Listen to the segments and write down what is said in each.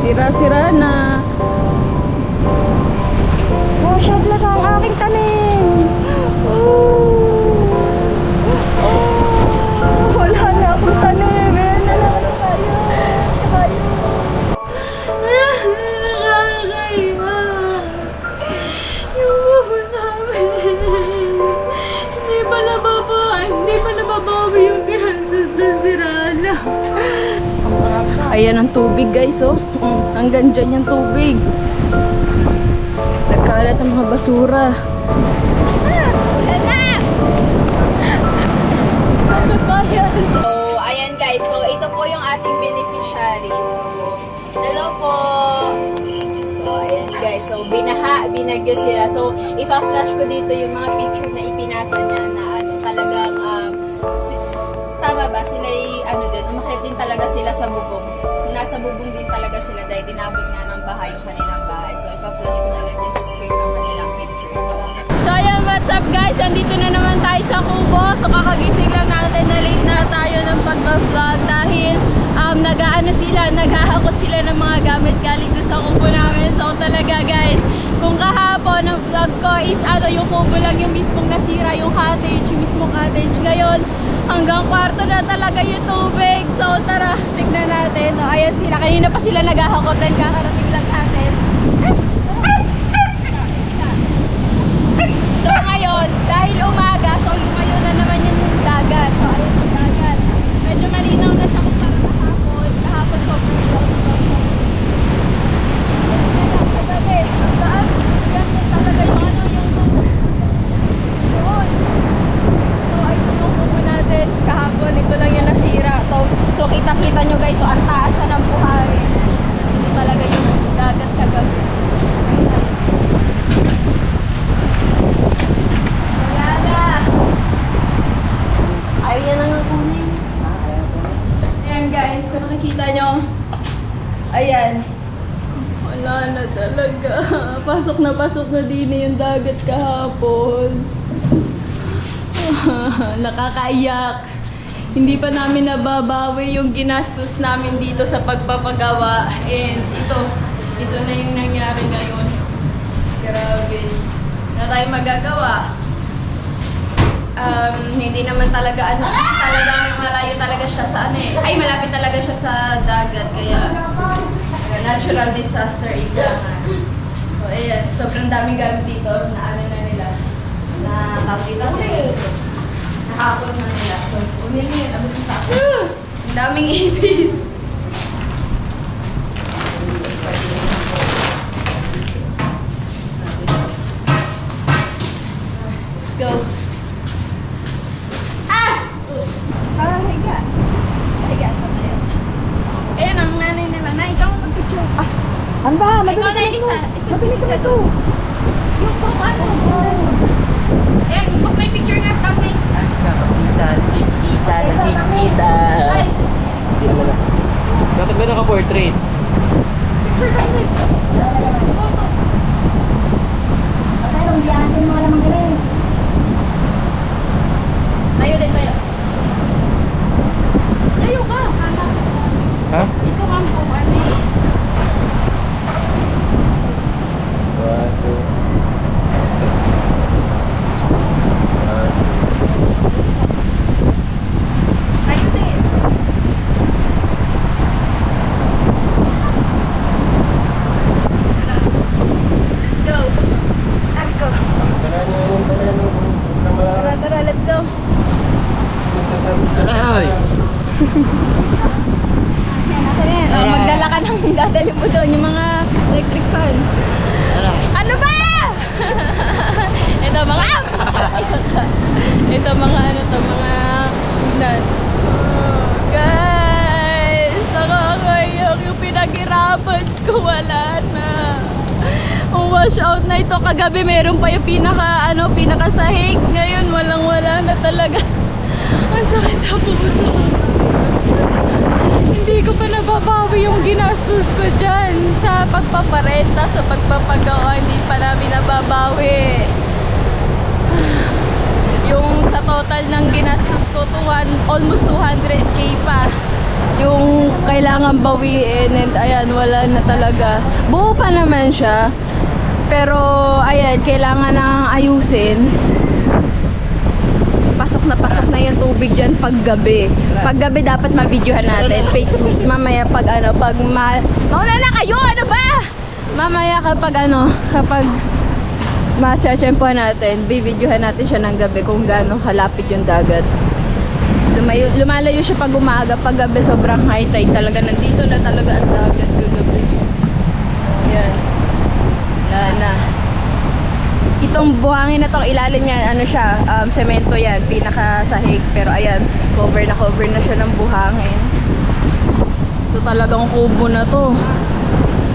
sira-sira na. Wash out lang ang aking tanim. Wala na akong tanim. Nanalo tayo. Tsaka yun. Nakakaiba. Yung buho namin. Hindi pa nababawi yung ginastos na siraan na. Ayan ang tubig guys, oh. Hanggang dyan yung tubig. Nagkalat ang mga basura. So, ayan guys. So, ito po yung ating beneficiaries. So, hello po. So, ayan guys. So, binagyo sila. So, ipa-flash ko dito yung mga picture na ipinasa niya na ano, talagang, tama ba? Sila din, umakyat din talaga sila sa bubong. Nasa bubong din talaga sila dahil dinabot nga ng bahay yung kanilang bahay. So, ipa-flash ko na lang din sa screen ng kanilang pictures. So ayan, what's up guys? Andito na naman tayo sa Kubo. So kakagising lang natin na late na tayo ng pag-vlog dahil naghahakot sila ng mga gamit galing doon sa Kubo namin. So talaga guys, kung kahapon ang vlog ko is yung Kubo lang yung mismong nasira, yung cottage, yung mismong cottage. Ngayon, hanggang kwarto na talaga yung tubig. So tara, tignan natin. So, ayan sila, kanina pa sila naghahakot and kakarating lang natin. So ngayon, dahil umaga, so lumayo na naman yung dagat. So ayun yung dagat. Medyo malinaw na siya kung parang kahapon. Kahapon sobrang lang. Kagabi, hanggang ganyan talaga yung yung yun. So ito yung kubo natin. Kahapon, ito lang yung nasira. So kita-kita nyo guys, so ang taas na ng buhari. Ito talaga yung dagat kagabi. Ayan na nga kunin. Ayan guys, kung nakikita nyo, ayan. Wala na talaga. Pasok na din yung dagat kahapon. Nakakaiyak. Hindi pa namin nababawi yung ginastos namin dito sa pagpapagawa. And ito na yung nangyari ngayon. Grabe. Na tayo magagawa. Hindi naman talaga talagang malayo talaga siya sa malapit talaga siya sa dagat, kaya natural disaster ika nga. So ayan, sobrang daming gamit dito na na nila na tawag dito, nahapon na nila. So umili yun, abot mo sa akin. Ang daming ibis. Let's go. Ayan ang nanay nila. Nay, ikaw mag-picture. Ano ba? Ikaw na, Elisa. Mabilis ka ito. Yung book, Ayan, book may picture nga. Tapos Kita. Ay, Dapat ba naka-portrait? picture kasi. Patay, kung diyasin mo alam ang galing. Tayo din tayo. Tayo ka. Ha? Ito ang book, Tayo din. Let's go. Let's go. Tara, let's go. Ay! Magdala ka ng dadali mo doon yung mga electric fan. Ano ba? Ito mga guys, nakakayak yung pinaghirapan ko, wala na. Wash out na ito. Kagabi meron pa yung pinakasahig. Ngayon wala na talaga. Ang sakit sa puso. Hindi ko pa nababawi yung ginastos ko dyan sa pagpaparenta, sa pagpapagawa. Hindi pa namin nababawi. Yung sa total ng ginastos ko, almost 200k pa. Yung kailangan bawiin and ayan, wala na talaga. Buo pa naman siya. Pero ayan, kailangan nang ayusin. Pasok na yung tubig dyan paggabi. Paggabi dapat ma-videohan natin. Mamaya pag mauna na kayo, ano ba? Mamaya kapag ma-chachempohan natin, bibidyohan natin siya ng gabi kung gaano kalapit yung dagat. Lumalayo siya pag umaga, pag gabi sobrang high tide talaga. Nandito na talaga ang dagat kagabi. Yan. Wala na. Itong buhangin na tong ilalim niyan, ano siya, semento yan, pinakasahig. Pero ayan, cover na siya ng buhangin. Ito talagang kubo na to.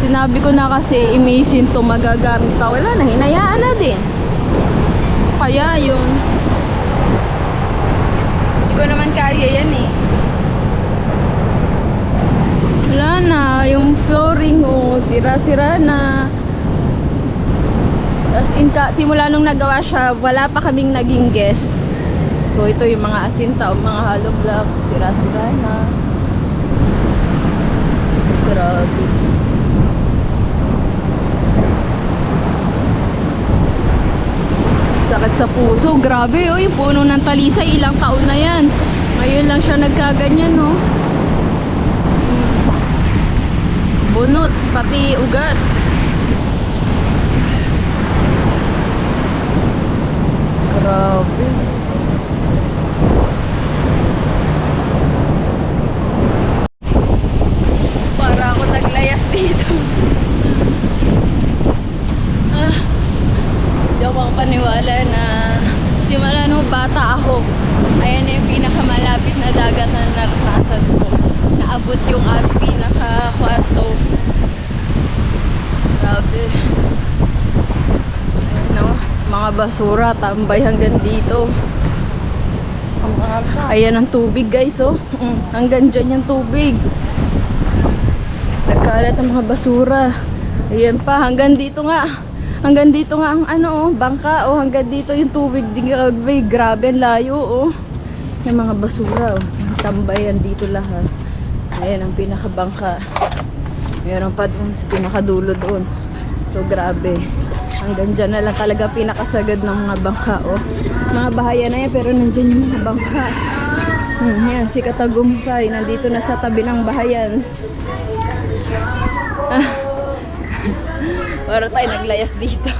Sinabi ko na kasi, imisin to, magagamit pa. Wala na, hinayaan na din. Kaya yun. Hindi ko naman kaya yan eh. Wala na, yung flooring sira-sira na. As in, simula nung nagawa siya, wala pa kaming naging guest. So ito yung mga asinta o mga hollow blocks, sira-sira na. Grabe. Sakit sa puso, grabe oh, yung puno ng talisay, ilang taon na yan. Ngayon lang siya nagkaganyan, no? Bunot, pati ugat. Grabe. Para ako naglayas dito. Hindi ako makapaniwala na simula nung bata ako, ayan na yung pinakamalapit na dagat na naranasan ko. Naabot yung aming pinaka-kwarto. Grabe. Ayan no, mga basura, tambay hanggang dito. Ayan ang tubig guys oh. Hanggang dyan yung tubig. Nagkalat ang mga basura. Ayan pa, hanggang dito nga. Hanggang dito nga ang bangka oh, hanggang dito yung tubig. Grabe, ang layo oh. Yung mga basura oh, tambayan dito lahat. Ayan ang pinakabangka. Meron pa dun sa pinakadulo doon. So grabe. Hanggang dyan na lang talaga pinakasagad ng mga bangka oh. Mga bahaya na yan pero nandyan yung mga bangka. Yan si Katagumpay nandito na sa tabi ng bahayan. Para tayo naglayas dito.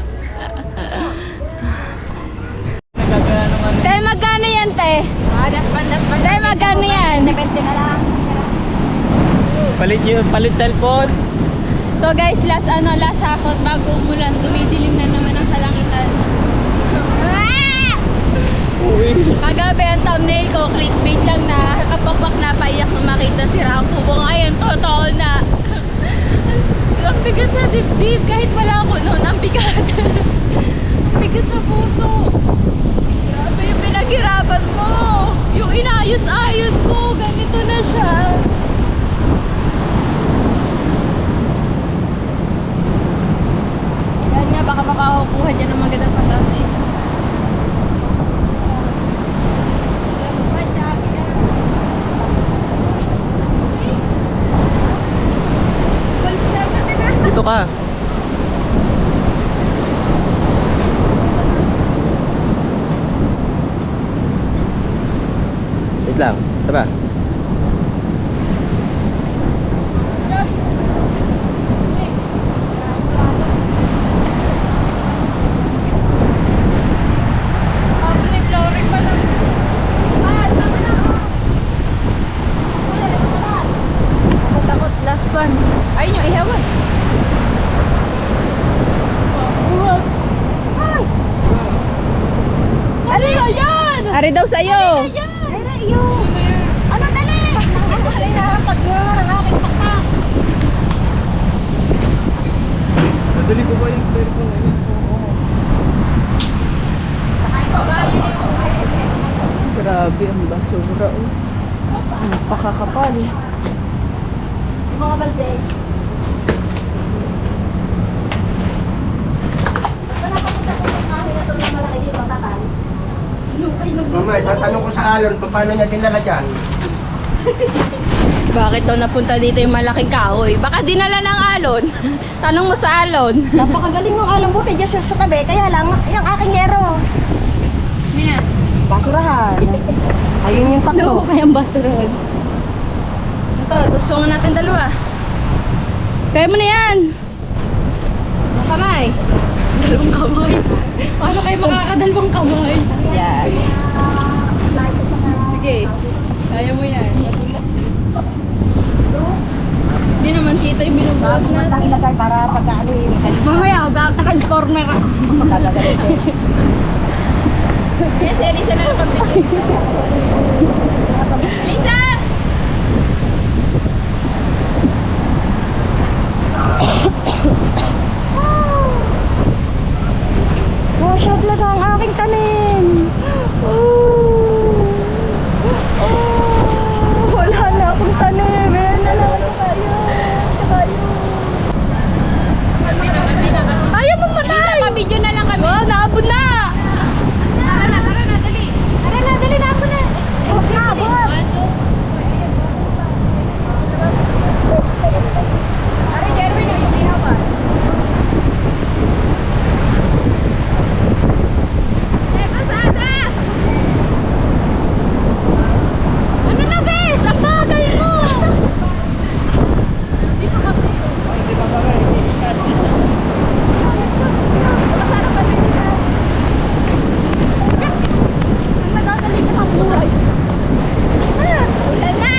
Te, magkano yan, te? Daspan. Te, magkano yan? Depende na lang. Palit cellphone. So guys, last hakot bago umulan, dumidilim na naman ang kalangitan. Kagabi ang thumbnail ko, clickbait lang na kapakpak na paiyak nung makita si Rangkubo. Ngayon, totoo na. Ang bigat sa dibdib, kahit wala ako noon, ang bigat. Ang bigat sa puso. Grabe yung pinaghirapan mo. Yung inayos-ayos mo, ganito na siya. Yan nga, baka makakukuha dyan ng magandang patami. Dito ka. Wait lang. Tara. Last one. Ayun yung ihawan. Dali! Ayan! Ari daw sa'yo. Dali, yun! Ano, dali! Dali na, pag nga, ang aking pakpak. Nadali ko ba yung cellphone? Grabe ang basura oh. Ang pakakapal. Mga balde. Basta napapunta ko sa kahin na ito yung malaki dito, tatay. Mamay, tatanong ko sa Alon kung paano niya dinala dyan. Bakit daw napunta dito yung malaking kahoy? Baka dinala ng alon. Tanong mo sa alon. Napakagaling ng alam buti dyan sa tabi. Kaya lang, yung aking yero. Yan. Basurahan. Ayun yung Ano takbo. kayang basurahan? Ito, tusungan natin dalawa. Kaya mo na yan. Ang kamay. Dalawang kamay. Paano kayo makakadalawang kamay? Yan. Sige. Kaya mo yan. Matulas eh. Hindi naman kita yung binubuhat Ang natin. ilagay para pag-ano yung galing. Mamaya, naka-transformer ako. Magagalitin. Kaya si Elisa na lang pagbigay. Elisa! Oh, siya talaga ang aking tanim. Oh. Oh. Wala na akong tanim. Ayan na lang tayo. Tsaka yun. Ayaw mong matay! Isa video na lang kami. Oh, naabot na! Tara na, dali. Tara na, dali, naabot na. Huwag na, abot. Ari, Jerwin, yung ihawan. Pasada! Ano na, bes? Ang bagal mo! Dito kami. Baka sana kami nila. Ang nagagaling ka ang buhay. Ulan na!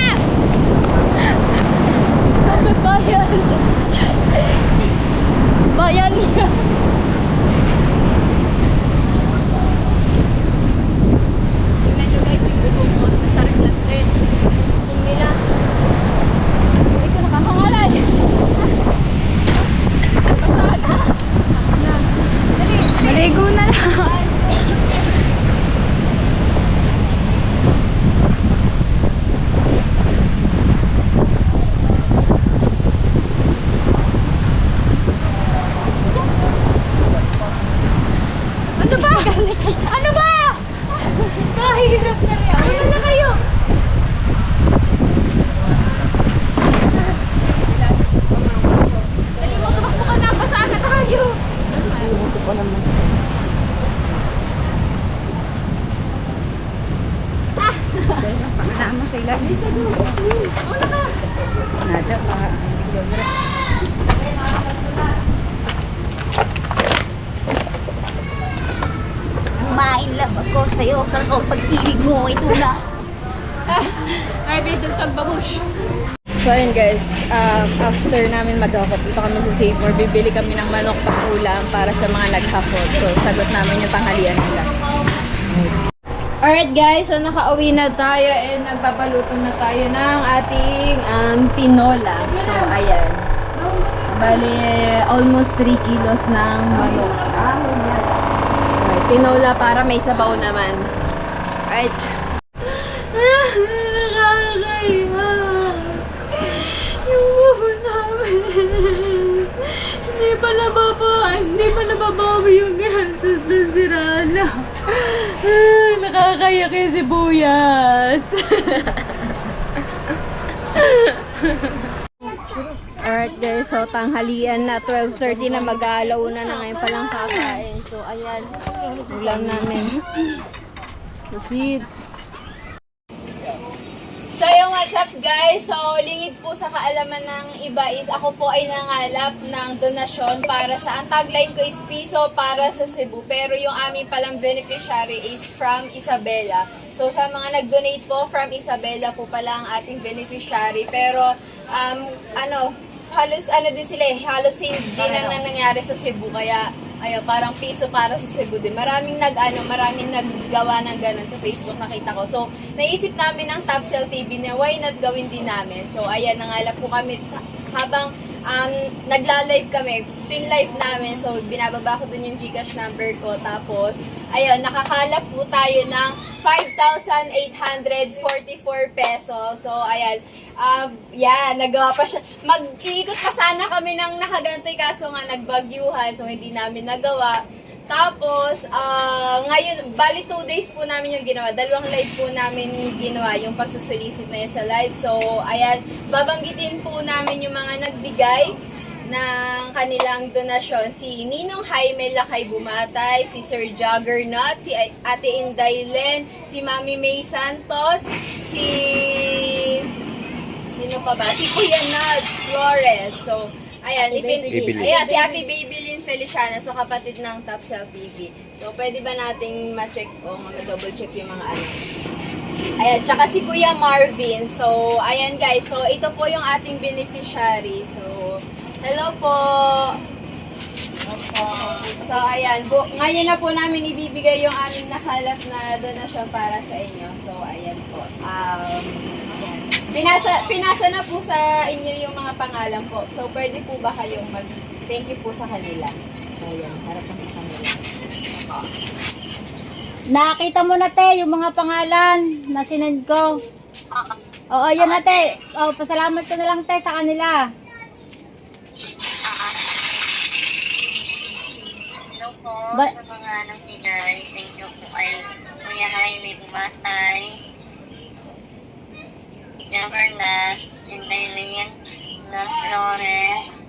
Sabi bayan. Bayan niya. Tingnan nyo guys yung bubong mo. Masarap natin. Yung bubong nila. Hindi ko nakakangalay. Basa na. Dali. Maligo na lang. Ano ba? Ano ba? Kahirap na rin. Ano na kayo? Dali mo, tumakbo ka na. Basaan na tayo. Panganama sa ilalim. Una ka. Nada pa. Mailab ako sa'yo. Pero pag-ibig mo, ito na. Arby, dultag babush. So ayun guys, after namin maghakot, dito kami sa Seymour, bibili kami ng manok pang ulam para sa mga naghakot. So sagot namin yung tanghalian nila. Alright guys, so nakauwi na tayo and nagpapaluto na tayo ng ating tinola. So ayan. Bali, almost 3 kilos ng manok. Alright, tinola para may sabaw naman. Alright. Nakakaya. Yung buho namin. Hindi pa nababawi yung gasos ng sirana. Nakakaya kayo sibuyas. Alright guys, so tanghalian na, 12:30 na, mag-aalauna na ngayon palang kakain. So ayan, ulam namin. The seeds. So yung what's up guys, so lingid po sa kaalaman ng iba is ako po ay nangalap ng donasyon para sa, ang tagline ko is piso para sa Cebu, pero yung aming palang beneficiary is from Isabela. So sa mga nag-donate po from Isabela po pala ang ating beneficiary, pero halos din sila eh, halos same din ang nangyari sa Cebu, kaya ayun, parang piso para sa Cebu din. Maraming naggawa ng ganun sa Facebook, nakita ko. So, naisip namin ng Topcel TV na why not gawin din namin. So, ayan, nangalap po kami habang nagla-live kami, twin live namin. So, binababa ko dun yung Gcash number ko. Tapos, ayun, nakakalap po tayo ng 5,844 pesos. So, ayan, nagawa pa siya. Mag-iikot pa sana kami ng nakagantoy, kaso nga nagbagyuhan, so hindi namin nagawa. Tapos, ngayon, bali 2 days po namin yung ginawa. 2 live po namin ginawa yung pagsusulisit na yun sa live. So, ayan, babanggitin po namin yung mga nagbigay ng kanilang donasyon. Si Ninong Jaime Lakay Bumatay, si Sir Juggernaut, si Ate Inday Len, si Mami May Santos, sino pa ba? Si Kuya Nad Flores. So, ayan, Babylyn. ayan, si Ate Babylyn Feliciana, so kapatid ng Top Cell TV. So, pwede ba nating ma-check o mag-double check yung mga ano? Ayan, tsaka si Kuya Marvin. So, ayan guys, so ito po yung ating beneficiary. So, hello po! So, ayan, ngayon na po namin ibibigay yung aming nakalap na donasyon para sa inyo. So, ayan po. Ayan. Pinasa na po sa inyo yung mga pangalan po. So, pwede po ba kayong mag-thank you po sa kanila? So, ayan, harap po sa kanila. Nakita mo na te, yung mga pangalan na sinend ko. Oo, yun na te. Oh, pasalamat ko na lang te sa kanila. Hello po Ba- sa mga nagbigay. Thank you po kay Kuya Jaime Bumatay, Javernas, Inday Lynn, La Flores,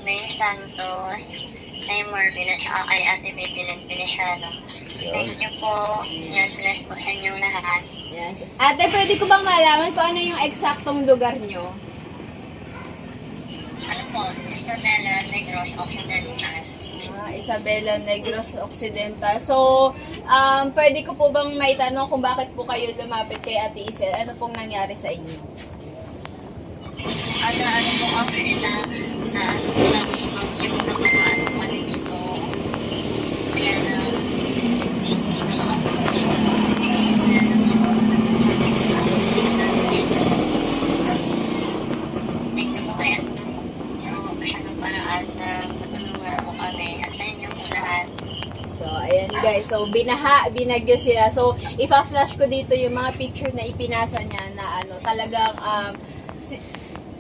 May Santos, kay Marvin at saka kay Ate Babylyn Feliciano. Thank you po. God bless po sa inyong lahat. Yes. Ate, pwede ko bang malaman kung ano yung eksaktong lugar nyo? Ano po? Isabela Negros Occidental. Isabela Negros Occidental. So, pwede ko po bang may tanong kung bakit po kayo lumapit kay Ate Isel? Ano pong nangyari sa inyo? Ano po kami na ano po lang yung nakuhaan po kami dito. Kaya na thank you po kaya masyadong paraan na matulungan po kami at sa inyo po lahat. So, ayan guys. So, binagyo sila. So, ipa-flash ko dito yung mga picture na ipinasa niya na ano, talagang,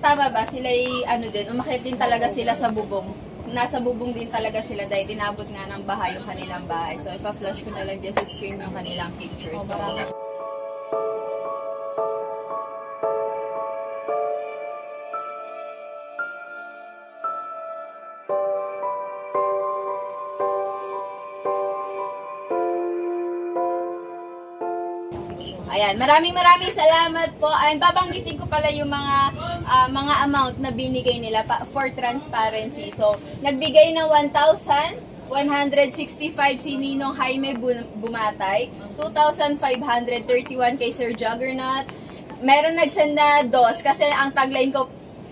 tama ba? Sila din, umakyat din talaga sila sa bubong. Nasa bubong din talaga sila dahil dinabot nga ng bahay yung kanilang bahay. So, ipa-flash ko na lang dyan sa screen yung kanilang picture. So, ayan, maraming salamat po. And babanggitin ko pala yung mga amount na binigay nila for transparency. So, nagbigay ng 1,165 si Ninong Jaime Bumatay, 2,531 kay Sir Juggernaut. Meron nagsend na dos kasi ang tagline ko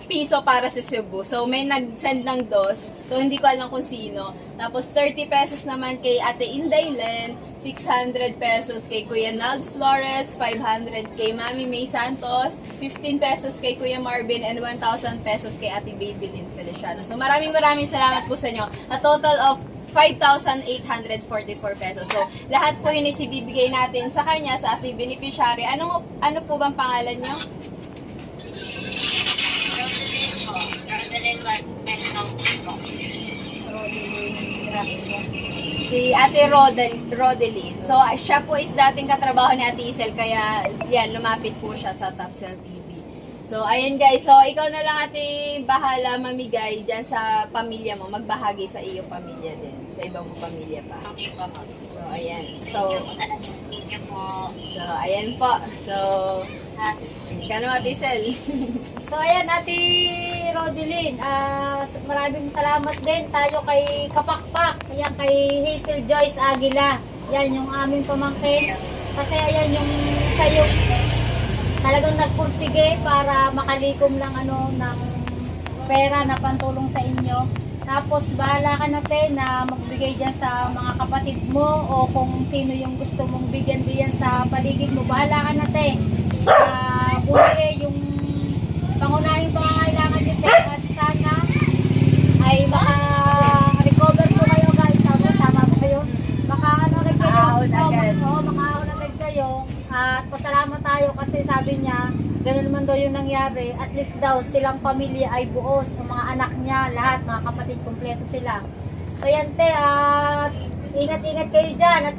piso para sa Cebu. So, may nag-send ng dos. So, hindi ko alam kung sino. Tapos, 30 pesos naman kay Ate Inday Len, 600 pesos kay Kuya Nald Flores, 500 kay Mami May Santos, 15 pesos kay Kuya Marvin, and 1,000 pesos kay Ate Babylyn Feliciano. So, maraming salamat po sa inyo. A total of 5,844 pesos. So, lahat po yun is ibibigay natin sa kanya, sa ating beneficiary. Ano po bang pangalan nyo? Si Ate Rodeline. So, siya po is dating katrabaho ni Ate Isel, kaya yan, lumapit po siya sa Top Cell TV. So, ayan guys. So, ikaw na lang ate bahala mamigay dyan sa pamilya mo. Magbahagi sa iyong pamilya din. Sa ibang mong pamilya pa. Okay po. So, ayan. So, Thank you po. so ayan po. So, kano Ate Isel? So ayan, Ate Rodeline, maraming salamat din tayo kay Kapakpak, yan kay Hazel Joyce Aguila, yan yung aming pamangkin. Kasi ayan yung sa'yo, talagang nagpursige para makalikom lang ng pera na pantulong sa inyo. Tapos bahala ka na te na magbigay dyan sa mga kapatid mo o kung sino yung gusto mong bigyan diyan sa paligid mo. Bahala ka na te. Bumili yung pangunahing pangangailangan nyo te. At sana ay maka-recover po kayo guys. Tama ba kayo? Maka-ano rin kayo. Maka-ahon agad kayo. At pasalamat tayo kasi sabi niya, gano'n naman daw yung nangyari. At least daw silang pamilya ay buos. Ng mga anak niya, lahat, mga kapatid, kompleto sila. So yan te, ingat-ingat kayo dyan at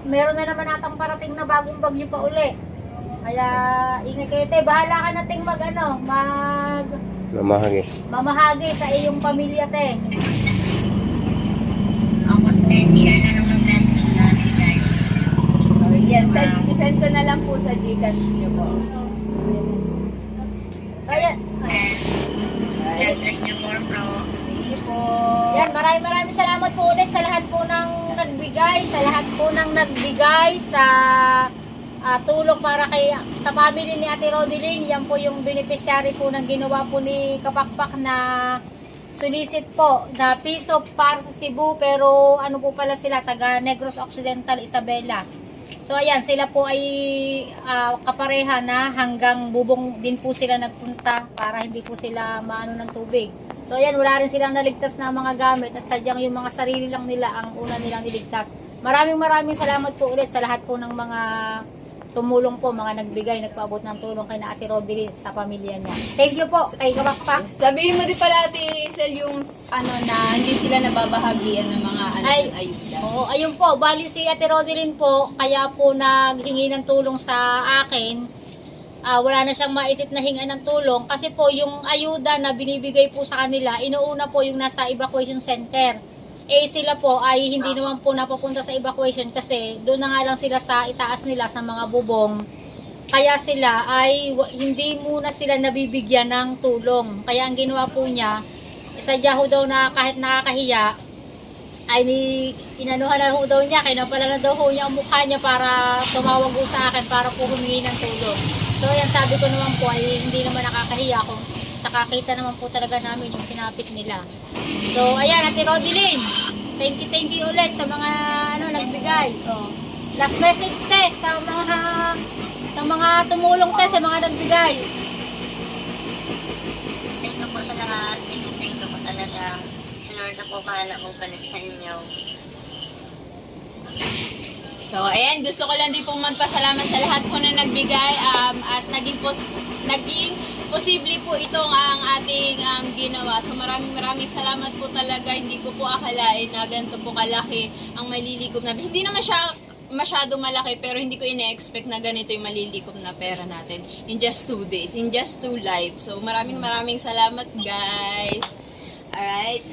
meron na naman atang parating na bagong bagyo pa uli. Kaya ingat kayo te, bahala ka nating mamahagi sa iyong pamilya te. Ako, 10 year na nung nag-testing namin, guys. So, yan. Send ko na lang po sa Gcash nyo po. Kaya, God bless you more, bro. Sige po. yan, maraming salamat po ulit sa lahat po ng nagbigay, sa tulong para sa family ni Ate Rodeline. Yan po yung beneficiary po ng ginawa po ni Kapakpak na solicit po na piso para sa Cebu, pero ano po pala sila, taga Negros Occidental, Isabela. So ayan, sila po ay kapareha na hanggang bubong din po sila nagpunta para hindi po sila maano ng tubig. So ayan, wala rin silang naligtas na mga gamit at sadyang yung mga sarili lang nila ang una nilang niligtas. Maraming salamat po ulit sa lahat po ng mga tumulong po, mga nagbigay, nagpaabot ng tulong kay na Ate Rodeline sa pamilya niya. Thank you po kay Kapakpak. Sabihin mo din pala, Ate Isel, yung na hindi sila nababahagian ng mga ayuda. Oo, ayun po, bali si Ate Rodeline po, kaya po naghingi ng tulong sa akin. Wala na siyang maisip na hinga ng tulong kasi po yung ayuda na binibigay po sa kanila, inuuna po yung nasa evacuation center. Sila po ay hindi naman po napapunta sa evacuation kasi doon na nga lang sila sa itaas nila sa mga bubong. Kaya sila ay hindi muna sila nabibigyan ng tulong. Kaya ang ginawa po niya, sadya ho daw na kahit nakakahiya, ay inanuhan na ho daw niya, kaya pala na daw ho niya ang mukha niya para tumawag ho sa akin para po humingi ng tulong. So yan, sabi ko naman po ay hindi naman nakakahiya kung nakakita naman po talaga namin yung sinapit nila. So ayan, Ate Rodeline, thank you ulit sa mga nagbigay. Last message te sa mga tumulong te, sa mga nagbigay. Thank you po sa lahat. Thank you po talaga. Si Lord na po bahala mo balik sa inyo. So, ayan, gusto ko lang din pong magpasalamat sa lahat po na nagbigay at naging posible po itong ang ating ginawa. So, maraming salamat po talaga. Hindi ko po akalain na ganito po kalaki ang malilikom na. Hindi naman siya masyado malaki, pero hindi ko ina-expect na ganito yung malilikom na pera natin in just 2 days, in just 2 lives. So, maraming salamat, guys. Alright.